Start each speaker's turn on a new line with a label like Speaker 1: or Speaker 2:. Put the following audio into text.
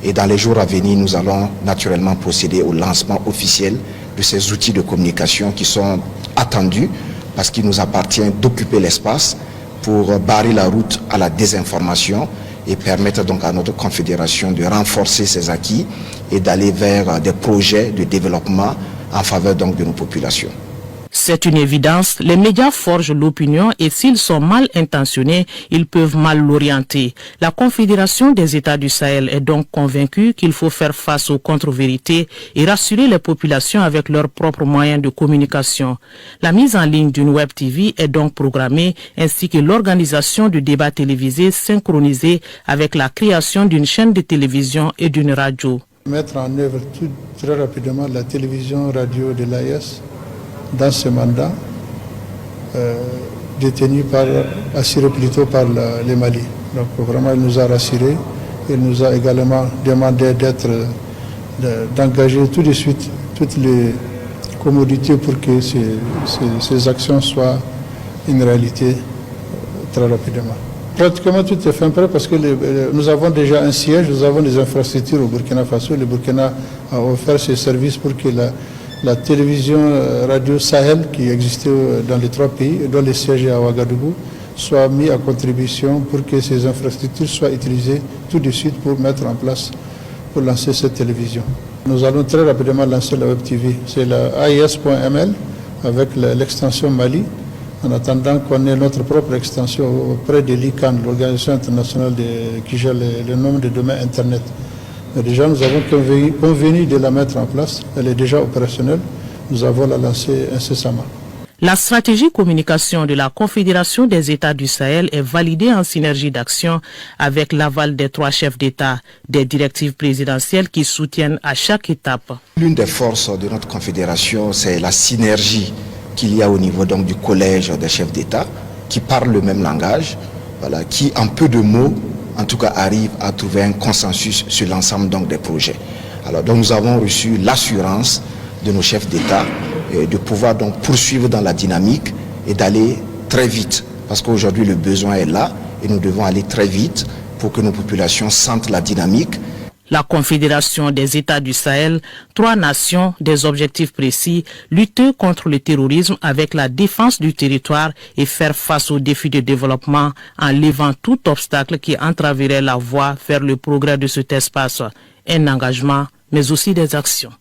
Speaker 1: Et dans les jours à venir, nous allons naturellement procéder au lancement officiel de ces outils de communication qui sont attendus parce qu'il nous appartient d'occuper l'espace pour barrer la route à la désinformation et permettre donc à notre confédération de renforcer ses acquis et d'aller vers des projets de développement en faveur donc de nos populations.
Speaker 2: C'est une évidence, les médias forgent l'opinion et s'ils sont mal intentionnés, ils peuvent mal l'orienter. La Confédération des États du Sahel est donc convaincue qu'il faut faire face aux contre-vérités et rassurer les populations avec leurs propres moyens de communication. La mise en ligne d'une web TV est donc programmée ainsi que l'organisation de débats télévisés synchronisés avec la création d'une chaîne de télévision et d'une radio.
Speaker 3: Mettre en œuvre très rapidement la télévision-radio de l'AES dans ce mandat, assuré plutôt par le Mali. Donc vraiment, il nous a rassurés. Il nous a également demandé d'engager tout de suite toutes les commodités pour que ces actions soient une réalité très rapidement. Pratiquement tout est fait prêt parce que nous avons déjà un siège, nous avons des infrastructures au Burkina Faso. Le Burkina a offert ses services pour que la télévision radio Sahel qui existait dans les 3 pays, dont le siège est à Ouagadougou, soit mis à contribution pour que ces infrastructures soient utilisées tout de suite pour mettre en place, pour lancer cette télévision. Nous allons très rapidement lancer la Web TV. C'est la AIS.ml avec l'extension Mali, en attendant qu'on ait notre propre extension auprès de l'ICANN, l'Organisation internationale qui gère le nombre de domaines Internet. Mais déjà, nous avons convenu de la mettre en place. Elle est déjà opérationnelle. Nous avons la lancer incessamment.
Speaker 2: La stratégie communication de la Confédération des États du Sahel est validée en synergie d'action avec l'aval des 3 chefs d'État, des directives présidentielles qui soutiennent à chaque étape.
Speaker 1: L'une des forces de notre confédération, c'est la synergie qu'il y a au niveau donc du collège des chefs d'État qui parlent le même langage, voilà, qui en peu de mots en tout cas arrive à trouver un consensus sur l'ensemble donc des projets. Alors donc nous avons reçu l'assurance de nos chefs d'État de pouvoir donc poursuivre dans la dynamique et d'aller très vite parce qu'aujourd'hui le besoin est là et nous devons aller très vite pour que nos populations sentent la dynamique.
Speaker 2: La Confédération des États du Sahel, 3 nations, des objectifs précis, lutter contre le terrorisme avec la défense du territoire et faire face aux défis de développement en levant tout obstacle qui entraverait la voie vers le progrès de cet espace. Un engagement, mais aussi des actions.